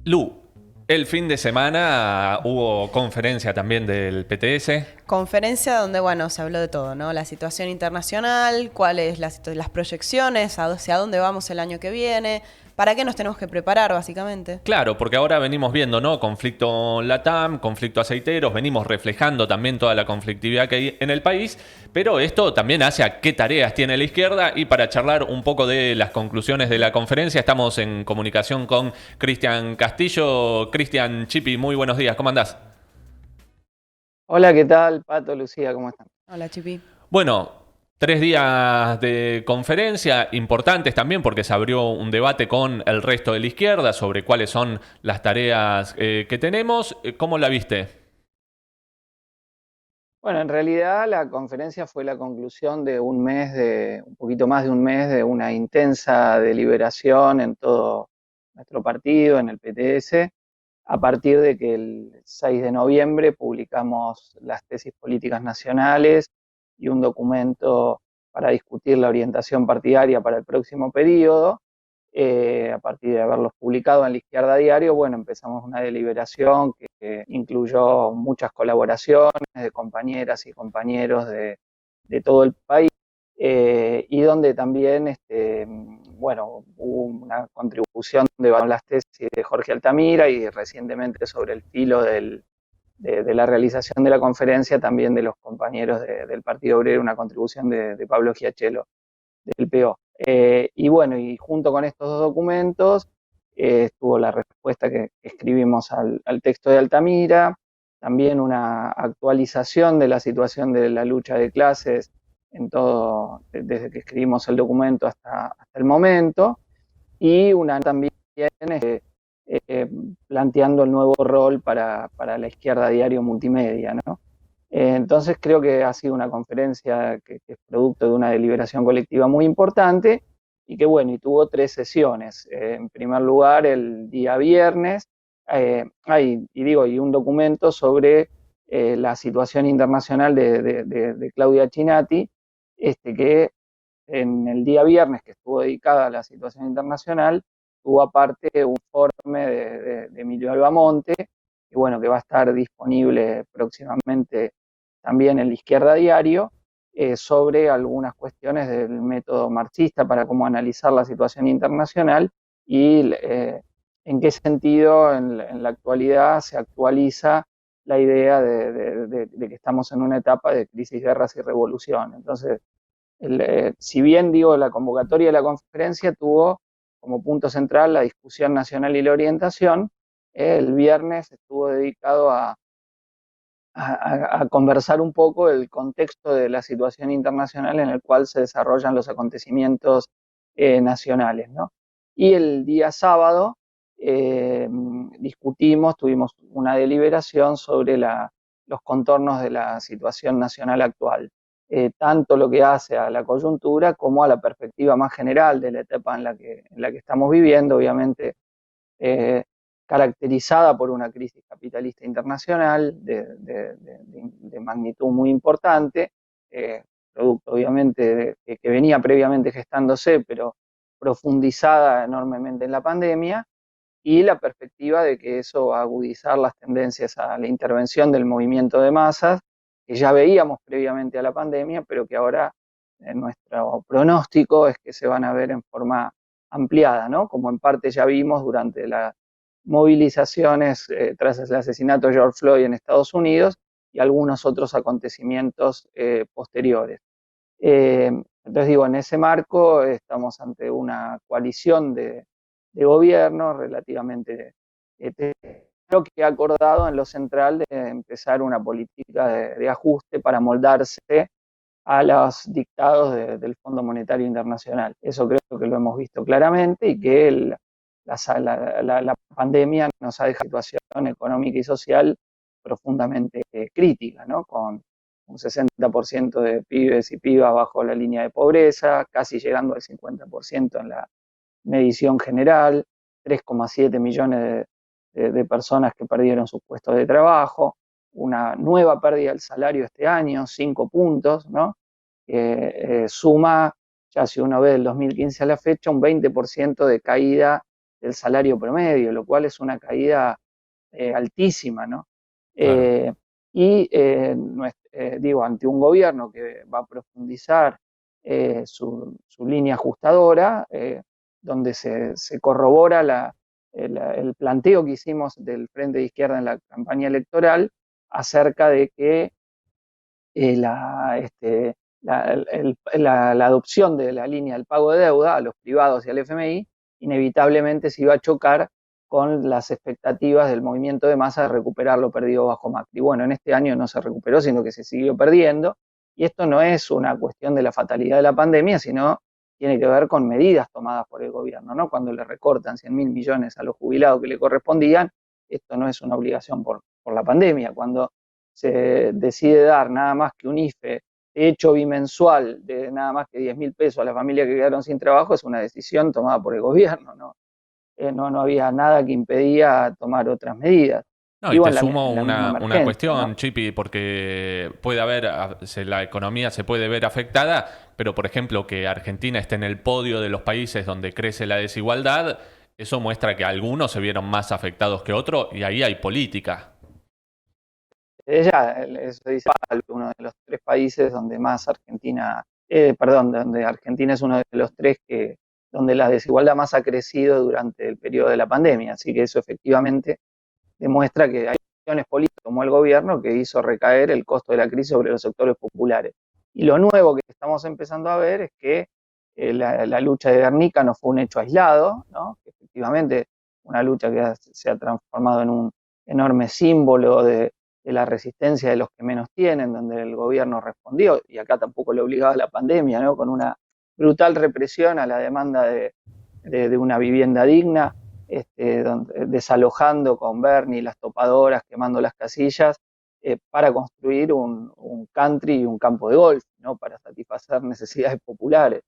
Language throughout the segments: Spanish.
Lu, el fin de semana hubo conferencia también del PTS. Conferencia donde, bueno, se habló de todo, ¿no? La situación internacional, cuáles las proyecciones, hacia dónde vamos el año que viene, para qué nos tenemos que preparar, básicamente. Claro, porque ahora venimos viendo, ¿no? Conflicto LATAM, conflicto aceiteros, venimos reflejando también toda la conflictividad que hay en el país, pero esto también hace a qué tareas tiene la izquierda y para charlar un poco de las conclusiones de la conferencia estamos en comunicación con Cristian Castillo. Cristian Chipi, muy buenos días, ¿cómo andás? Hola, ¿qué tal? Pato, Lucía, ¿cómo están? Hola, Chipi. Bueno, 3 días de conferencia importantes también porque se abrió un debate con el resto de la izquierda sobre cuáles son las tareas que tenemos. ¿Cómo la viste? Bueno, en realidad la conferencia fue la conclusión de un poquito más de un mes de una intensa deliberación en todo nuestro partido, en el PTS, a partir de que el 6 de noviembre publicamos las tesis políticas nacionales y un documento para discutir la orientación partidaria para el próximo periodo. A partir de haberlos publicado en la Izquierda Diario, bueno, empezamos una deliberación que incluyó muchas colaboraciones de compañeras y compañeros de todo el país, y donde también, bueno, hubo una contribución de las tesis de Jorge Altamira y recientemente sobre el filo de la realización de la conferencia también de los compañeros del Partido Obrero, una contribución de Pablo Giachelo del PO. Y bueno, y junto con estos dos documentos estuvo la respuesta que escribimos al texto de Altamira, también una actualización de la situación de la lucha de clases en todo, desde que escribimos el documento hasta el momento, y una también eh, planteando el nuevo rol para la izquierda diario multimedia, ¿no? Entonces creo que ha sido una conferencia que es producto de una deliberación colectiva muy importante y que bueno, y tuvo 3 sesiones. En primer lugar, el día viernes, y un documento sobre la situación internacional de Claudia Chinati, que en el día viernes, que estuvo dedicada a la situación internacional, tuvo aparte un informe de Emilio Albamonte, que bueno, que va a estar disponible próximamente también en la Izquierda Diario, sobre algunas cuestiones del método marxista para cómo analizar la situación internacional y en qué sentido en la actualidad se actualiza la idea de que estamos en una etapa de crisis, guerras y revolución. Entonces, si bien digo, la convocatoria de la conferencia tuvo como punto central la discusión nacional y la orientación, el viernes estuvo dedicado a conversar un poco el contexto de la situación internacional en el cual se desarrollan los acontecimientos nacionales, ¿no? Y el día sábado tuvimos una deliberación sobre los contornos de la situación nacional actual, tanto lo que hace a la coyuntura como a la perspectiva más general de la etapa en la que estamos viviendo, obviamente eh, caracterizada por una crisis capitalista internacional de magnitud muy importante, producto obviamente que venía previamente gestándose, pero profundizada enormemente en la pandemia, y la perspectiva de que eso va a agudizar las tendencias a la intervención del movimiento de masas, que ya veíamos previamente a la pandemia, pero que ahora nuestro pronóstico es que se van a ver en forma ampliada, ¿no? Como en parte ya vimos durante las movilizaciones tras el asesinato de George Floyd en Estados Unidos y algunos otros acontecimientos posteriores. Entonces digo, en ese marco estamos ante una coalición de gobierno relativamente lo que ha acordado en lo central de empezar una política de ajuste para moldarse a los dictados del Fondo Monetario Internacional. Eso creo que lo hemos visto claramente y que la pandemia nos ha dejado una situación económica y social profundamente crítica, ¿no? Con un 60% de pibes y pibas bajo la línea de pobreza, casi llegando al 50% en la medición general, 3,7 millones de personas que perdieron sus puestos de trabajo, una nueva pérdida del salario este año, 5 puntos, ¿no? Suma, ya si uno ve del 2015 a la fecha, un 20% de caída del salario promedio, lo cual es una caída altísima, ¿no? Claro. Digo, ante un gobierno que va a profundizar su línea ajustadora, donde se corrobora el planteo que hicimos del Frente de Izquierda en la campaña electoral acerca de que la adopción de la línea del pago de deuda a los privados y al FMI inevitablemente se iba a chocar con las expectativas del movimiento de masa de recuperar lo perdido bajo Macri. Bueno, en este año no se recuperó, sino que se siguió perdiendo, y esto no es una cuestión de la fatalidad de la pandemia, sino tiene que ver con medidas tomadas por el gobierno, ¿no? Cuando le recortan 100.000 millones a los jubilados que le correspondían, esto no es una obligación por la pandemia. Cuando se decide dar nada más que un IFE hecho bimensual de nada más que 10.000 pesos a las familias que quedaron sin trabajo, es una decisión tomada por el gobierno, ¿no? No había nada que impedía tomar otras medidas. No, y Digo, te en sumo la misma una emergencia, ¿no? cuestión, Chipi, porque puede haber, la economía se puede ver afectada, pero por ejemplo que Argentina esté en el podio de los países donde crece la desigualdad, eso muestra que algunos se vieron más afectados que otros y ahí hay política. Eso dice uno de los tres países donde más Argentina, donde Argentina es uno de los tres donde la desigualdad más ha crecido durante el periodo de la pandemia. Así que eso efectivamente demuestra que hay acciones políticas como el gobierno que hizo recaer el costo de la crisis sobre los sectores populares. Y lo nuevo que estamos empezando a ver es que la lucha de Guernica no fue un hecho aislado, ¿no? Que efectivamente una lucha que se ha transformado en un enorme símbolo de la resistencia de los que menos tienen, donde el gobierno respondió, y acá tampoco le obligaba la pandemia, ¿no? Con una brutal represión a la demanda de una vivienda digna, desalojando con Bernie las topadoras, quemando las casillas, para construir un country y un campo de golf, ¿no? Para satisfacer necesidades populares.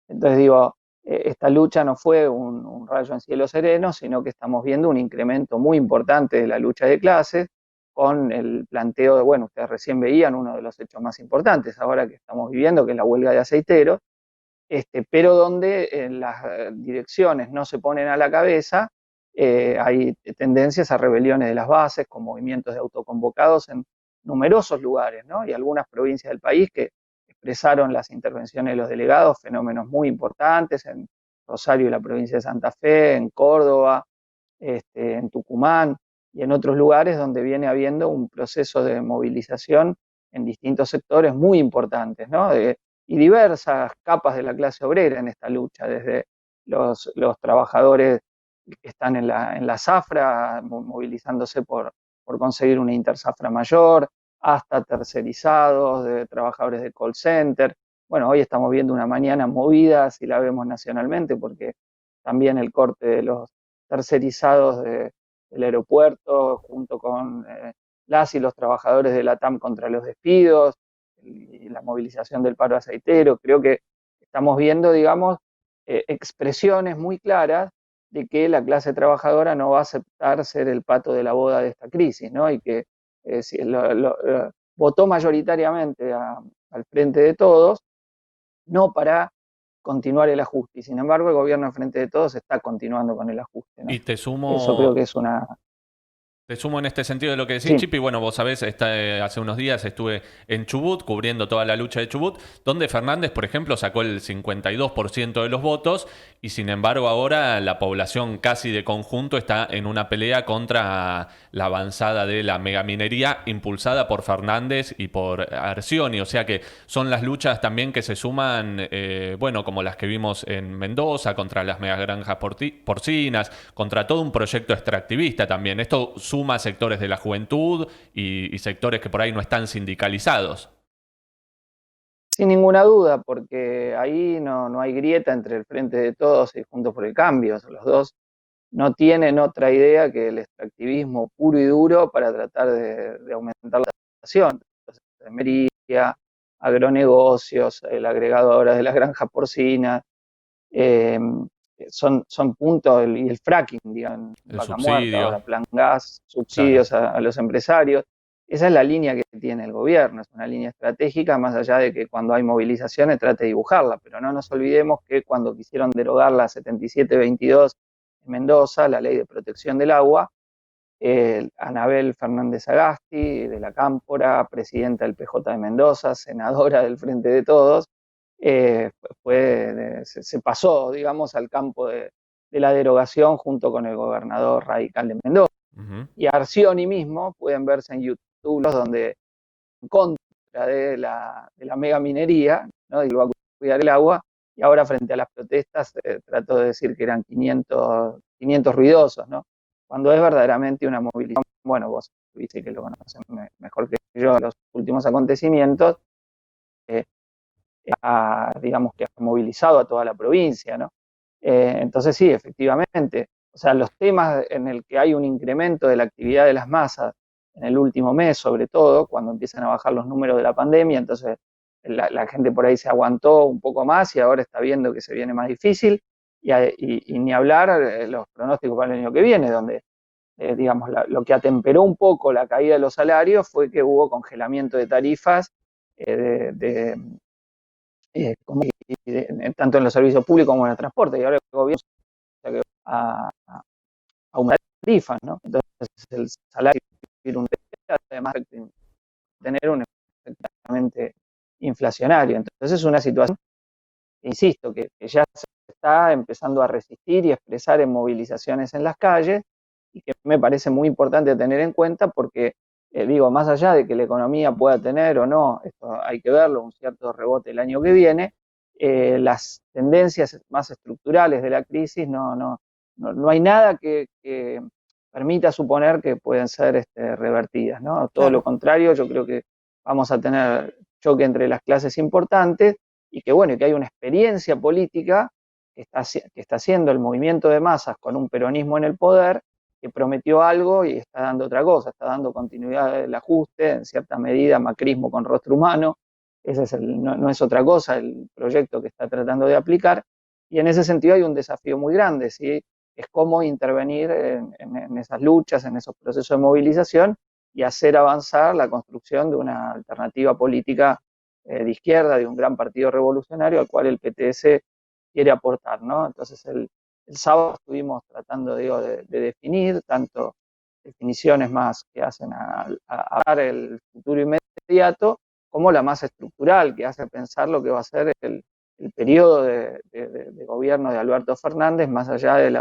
Entonces digo, esta lucha no fue un rayo en cielo sereno, sino que estamos viendo un incremento muy importante de la lucha de clases, con el planteo de, bueno, ustedes recién veían uno de los hechos más importantes ahora que estamos viviendo, que es la huelga de aceiteros, pero donde las direcciones no se ponen a la cabeza, hay tendencias a rebeliones de las bases, con movimientos de autoconvocados en numerosos lugares, ¿no? Y algunas provincias del país que expresaron las intervenciones de los delegados, fenómenos muy importantes en Rosario y la provincia de Santa Fe, en Córdoba, en Tucumán y en otros lugares donde viene habiendo un proceso de movilización en distintos sectores muy importantes, ¿no? Y diversas capas de la clase obrera en esta lucha, desde los trabajadores que están en la zafra, movilizándose por conseguir una interzafra mayor, hasta tercerizados, de trabajadores de call center. Bueno, hoy estamos viendo una mañana movida, si la vemos nacionalmente, porque también el corte de los tercerizados del aeropuerto, junto con las y los trabajadores de la TAM contra los despidos, y la movilización del paro aceitero. Creo que estamos viendo, digamos, expresiones muy claras de que la clase trabajadora no va a aceptar ser el pato de la boda de esta crisis, ¿no? Y que votó mayoritariamente al Frente de Todos, no para continuar el ajuste. Y sin embargo, el gobierno del Frente de Todos está continuando con el ajuste, ¿no? Y Eso creo que es una... te sumo en este sentido de lo que decís, Sí. Chipi. Bueno, vos sabés, hace unos días estuve en Chubut cubriendo toda la lucha de Chubut, donde Fernández, por ejemplo, sacó el 52% de los votos y sin embargo ahora la población casi de conjunto está en una pelea contra la avanzada de la megaminería impulsada por Fernández y por Arcioni. O sea que son las luchas también que se suman, bueno, como las que vimos en Mendoza, contra las megagranjas porcinas, contra todo un proyecto extractivista también. Esto suma sectores de la juventud y sectores que por ahí no están sindicalizados. Sin ninguna duda, porque ahí no hay grieta entre el Frente de Todos y Juntos por el Cambio. Los dos no tienen otra idea que el extractivismo puro y duro para tratar de aumentar la población. Entonces, agronegocios, el agregado ahora de las granjas porcinas, son puntos, y el fracking, digamos, El Vaca Muerta, subsidio, ahora Plan Gas, claro. subsidios a los empresarios. Esa es la línea que tiene el gobierno, es una línea estratégica, más allá de que cuando hay movilizaciones trate de dibujarla, pero no nos olvidemos que cuando quisieron derogar la 7722 en Mendoza, la ley de protección del agua. Anabel Fernández Agasti, de la Cámpora, presidenta del PJ de Mendoza, senadora del Frente de Todos, se pasó, digamos, al campo de la derogación junto con el gobernador radical de Mendoza. Y Arcioni mismo, pueden verse en YouTube, donde en contra de la mega minería, ¿no? Y lo va a cuidar el agua, y ahora frente a las protestas trató de decir que eran 500 ruidosos, ¿no? Cuando es verdaderamente una movilización. Bueno, vos dices que lo conocen mejor que yo, los últimos acontecimientos, digamos que ha movilizado a toda la provincia, ¿no? Entonces sí, efectivamente, o sea, los temas en el que hay un incremento de la actividad de las masas en el último mes, sobre todo, cuando empiezan a bajar los números de la pandemia, entonces la gente por ahí se aguantó un poco más y ahora está viendo que se viene más difícil, y ni hablar los pronósticos para el año que viene, donde digamos, lo que atemperó un poco la caída de los salarios fue que hubo congelamiento de tarifas tanto en los servicios públicos como en el transporte, y ahora el gobierno a aumentar tarifas, ¿no? Entonces el salario además de tener un efecto inflacionario. Entonces es una situación, insisto, que ya se está empezando a resistir y expresar en movilizaciones en las calles, y que me parece muy importante tener en cuenta porque, digo, más allá de que la economía pueda tener o no, esto hay que verlo, un cierto rebote el año que viene, las tendencias más estructurales de la crisis no hay nada que permita suponer que pueden ser revertidas, ¿no? Todo Claro. lo contrario, yo creo que vamos a tener choque entre las clases importantes, y que bueno, que hay una experiencia política que está haciendo el movimiento de masas con un peronismo en el poder, que prometió algo y está dando otra cosa, está dando continuidad del ajuste, en cierta medida macrismo con rostro humano. Ese es no es otra cosa el proyecto que está tratando de aplicar, y en ese sentido hay un desafío muy grande, ¿sí? Es cómo intervenir en esas luchas, en esos procesos de movilización, y hacer avanzar la construcción de una alternativa política de izquierda, de un gran partido revolucionario al cual el PTS quiere aportar, ¿no? Entonces el sábado estuvimos tratando, digo, de definir tanto definiciones más que hacen a dar el futuro inmediato, como la más estructural, que hace pensar lo que va a ser el periodo de gobierno de Alberto Fernández, más allá de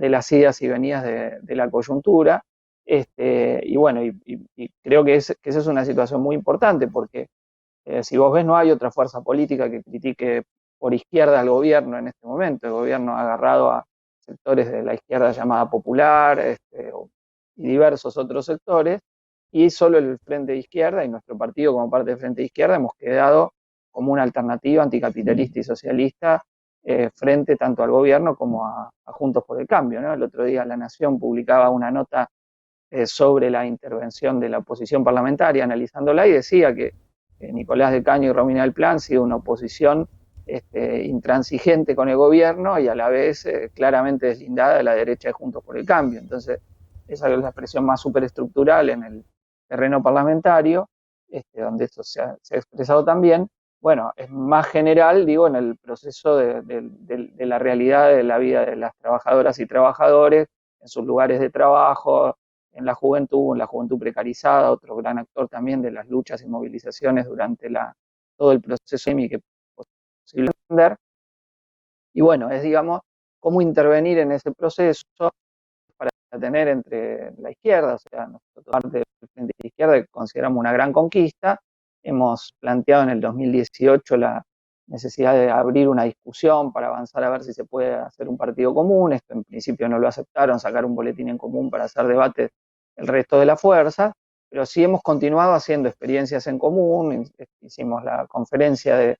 las idas y venidas de la coyuntura. Y bueno, y creo que esa es una situación muy importante, porque si vos ves, no hay otra fuerza política que critique por izquierda al gobierno en este momento. El gobierno ha agarrado a sectores de la izquierda llamada popular, y diversos otros sectores, y solo el Frente de Izquierda y nuestro partido como parte del Frente de Izquierda hemos quedado como una alternativa anticapitalista y socialista frente tanto al gobierno como a Juntos por el Cambio, ¿no? El otro día La Nación publicaba una nota sobre la intervención de la oposición parlamentaria, analizándola, y decía que Nicolás del Caño y Romina del Plan han sido una oposición intransigente con el gobierno y a la vez claramente deslindada de la derecha de Juntos por el Cambio. Entonces, esa es la expresión más superestructural en el terreno parlamentario, donde esto se ha expresado también. Bueno, es más general, digo, en el proceso de la realidad de la vida de las trabajadoras y trabajadores, en sus lugares de trabajo, en la juventud precarizada, otro gran actor también de las luchas y movilizaciones durante todo el proceso que posible entender. Y bueno, es, digamos, cómo intervenir en ese proceso para tener entre la izquierda, o sea, nosotros parte del Frente de Izquierda, que consideramos una gran conquista. Hemos planteado en el 2018 la necesidad de abrir una discusión para avanzar a ver si se puede hacer un partido común. Esto en principio no lo aceptaron, sacar un boletín en común para hacer debate el resto de la fuerza, pero sí hemos continuado haciendo experiencias en común. Hicimos la conferencia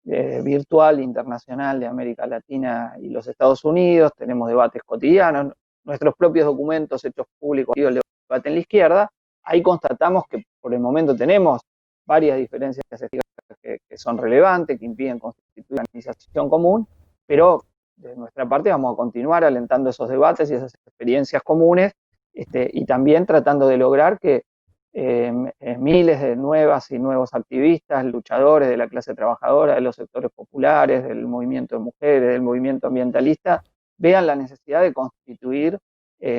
virtual internacional de América Latina y los Estados Unidos, tenemos debates cotidianos, nuestros propios documentos hechos públicos, el debate en la izquierda. Ahí constatamos que por el momento tenemos varias diferencias que son relevantes, que impiden constituir una organización común, pero de nuestra parte vamos a continuar alentando esos debates y esas experiencias comunes, y también tratando de lograr que miles de nuevas y nuevos activistas, luchadores de la clase trabajadora, de los sectores populares, del movimiento de mujeres, del movimiento ambientalista, vean la necesidad de constituir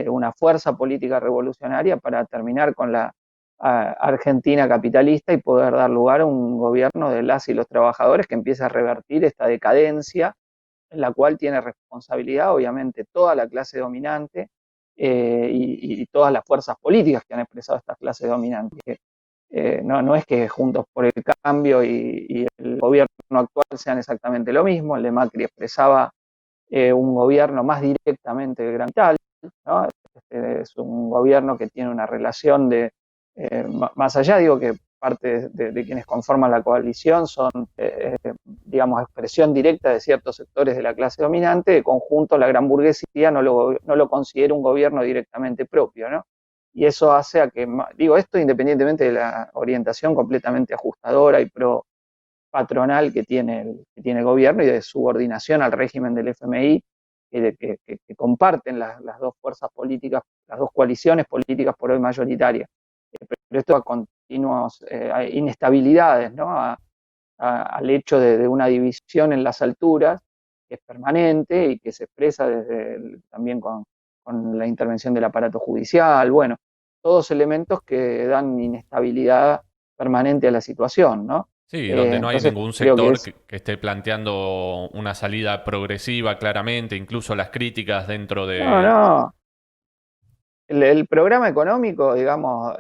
una fuerza política revolucionaria para terminar con la Argentina capitalista y poder dar lugar a un gobierno de las y los trabajadores que empiece a revertir esta decadencia en la cual tiene responsabilidad obviamente toda la clase dominante y todas las fuerzas políticas que han expresado estas clases dominantes. No es que Juntos por el Cambio y el gobierno actual sean exactamente lo mismo. El de Macri expresaba un gobierno más directamente del gran capital, ¿no? Es un gobierno que tiene una relación más allá, digo que parte de quienes conforman la coalición son, digamos, expresión directa de ciertos sectores de la clase dominante. De conjunto, la gran burguesía no lo considera un gobierno directamente propio, ¿no? Y eso hace a que, digo, esto independientemente de la orientación completamente ajustadora y pro patronal que tiene el gobierno y de subordinación al régimen del FMI, que comparten las dos fuerzas políticas, las dos coaliciones políticas por hoy mayoritarias. Pero esto a continuas inestabilidades, ¿no? Al hecho de una división en las alturas que es permanente y que se expresa también con la intervención del aparato judicial, bueno, todos elementos que dan inestabilidad permanente a la situación, ¿no? Sí, donde no hay Entonces ningún creo que sector es... que esté planteando una salida progresiva claramente, incluso las críticas dentro No, de... no. El programa económico, digamos,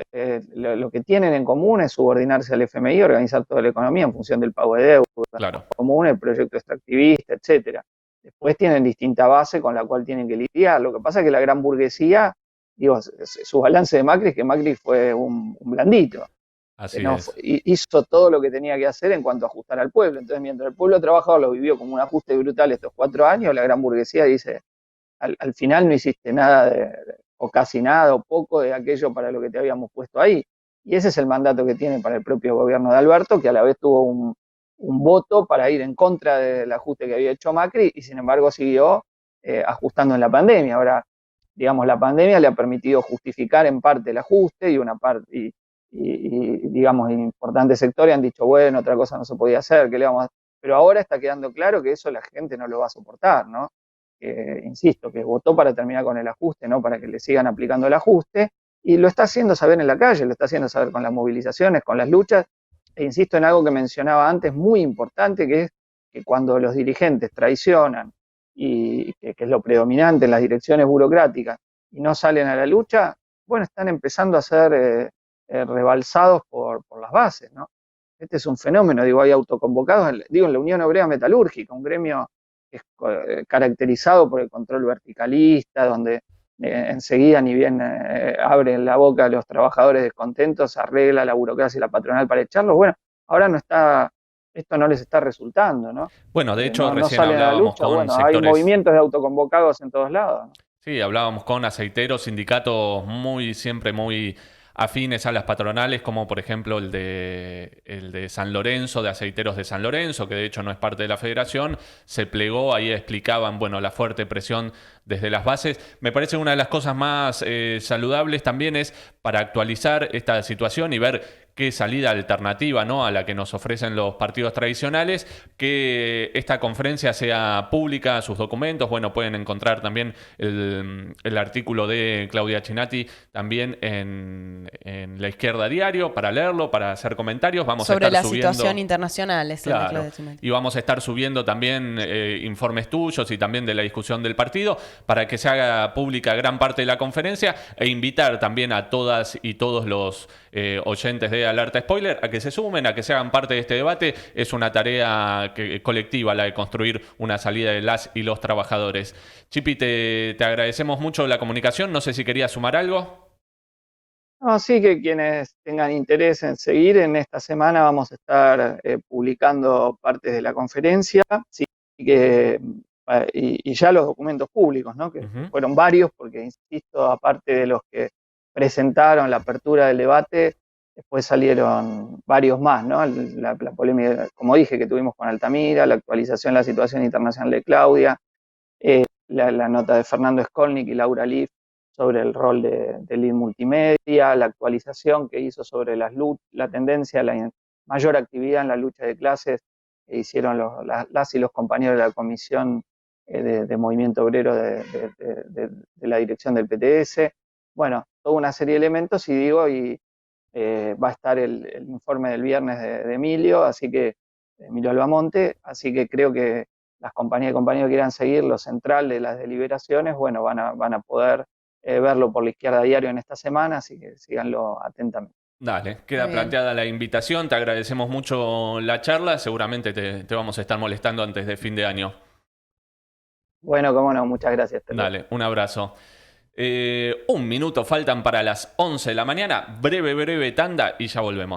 lo que tienen en común es subordinarse al FMI, organizar toda la economía en función del pago de deuda Claro, común, el proyecto extractivista, etcétera. Después tienen distinta base con la cual tienen que lidiar. Lo que pasa es que la gran burguesía, digo, su balance de Macri es que Macri fue un blandito, que así no es. hizo todo lo que tenía que hacer en cuanto a ajustar al pueblo. Entonces, mientras el pueblo trabajador lo vivió como un ajuste brutal estos 4 años, la gran burguesía dice, al final no hiciste nada o casi nada o poco de aquello para lo que te habíamos puesto ahí. Y ese es el mandato que tiene para el propio gobierno de Alberto, que a la vez tuvo un voto para ir en contra del ajuste que había hecho Macri y sin embargo siguió ajustando en la pandemia. Ahora, digamos, la pandemia le ha permitido justificar en parte el ajuste y una parte digamos, importantes sectores han dicho, bueno, otra cosa no se podía hacer, ¿qué le vamos a hacer? Pero ahora está quedando claro que eso la gente no lo va a soportar, ¿no? Insisto, que votó para terminar con el ajuste, no para que le sigan aplicando el ajuste, y lo está haciendo saber en la calle, lo está haciendo saber con las movilizaciones, con las luchas, e insisto en algo que mencionaba antes, muy importante, que es que cuando los dirigentes traicionan, y que es lo predominante en las direcciones burocráticas, y no salen a la lucha, bueno, están empezando a ser rebalsados por las bases, ¿no? Este es un fenómeno, digo, hay autoconvocados, digo, en la Unión Obrera Metalúrgica, un gremio es caracterizado por el control verticalista, donde enseguida, ni bien abren la boca a los trabajadores descontentos, arregla la burocracia y la patronal para echarlos. Bueno, ahora esto no les está resultando, ¿no? Bueno, de hecho, No recién salen a la hablábamos lucha, con bueno, hay sectores... movimientos de autoconvocados en todos lados, ¿no? Sí, hablábamos con aceiteros, sindicatos siempre muy afines a las patronales, como por ejemplo el de San Lorenzo, de aceiteros de San Lorenzo, que de hecho no es parte de la federación, se plegó, ahí explicaban, bueno, la fuerte presión desde las bases. Me parece una de las cosas más saludables también es para actualizar esta situación y ver qué salida alternativa, ¿no?, a la que nos ofrecen los partidos tradicionales, que esta conferencia sea pública, sus documentos. Bueno, pueden encontrar también el artículo de Claudia Chinatti también en La Izquierda Diario para leerlo, para hacer comentarios. Vamos a Sobre estar la subiendo... situación internacional, es el de Claro, Claudia Chinatti. y vamos a estar subiendo también informes tuyos y también de la discusión del partido para que se haga pública gran parte de la conferencia e invitar también a todas y todos los oyentes de Alerta Spoiler a que se sumen, a que se hagan parte de este debate. Es una tarea colectiva la de construir una salida de las y los trabajadores. Chipi, te agradecemos mucho la comunicación. No sé si querías sumar algo. No, sí que quienes tengan interés en seguir, en esta semana vamos a estar publicando partes de la conferencia, sí que, y ya los documentos públicos, ¿no? Que fueron varios, porque insisto, aparte de los que presentaron la apertura del debate, después salieron varios más, ¿no? La polémica, como dije, que tuvimos con Altamira, la actualización de la situación internacional de Claudia, la nota de Fernando Skolnik y Laura Leaf sobre el rol de lead multimedia, la actualización que hizo sobre la tendencia a la mayor actividad en la lucha de clases que hicieron las y los compañeros de la Comisión de Movimiento Obrero de la dirección del PTS. Bueno, toda una serie de elementos y digo, va a estar el informe del viernes de Emilio, así que Emilio Albamonte, así que creo que las compañías y compañeros que quieran seguir lo central de las deliberaciones, bueno, van a poder verlo por La Izquierda Diario en esta semana, así que síganlo atentamente. Dale, queda Muy bien. planteada la invitación, te agradecemos mucho la charla, seguramente te vamos a estar molestando antes de fin de año. Bueno, cómo no, muchas gracias. Hasta luego. Dale, un abrazo. Un minuto faltan para las 11 de la mañana, breve tanda y ya volvemos.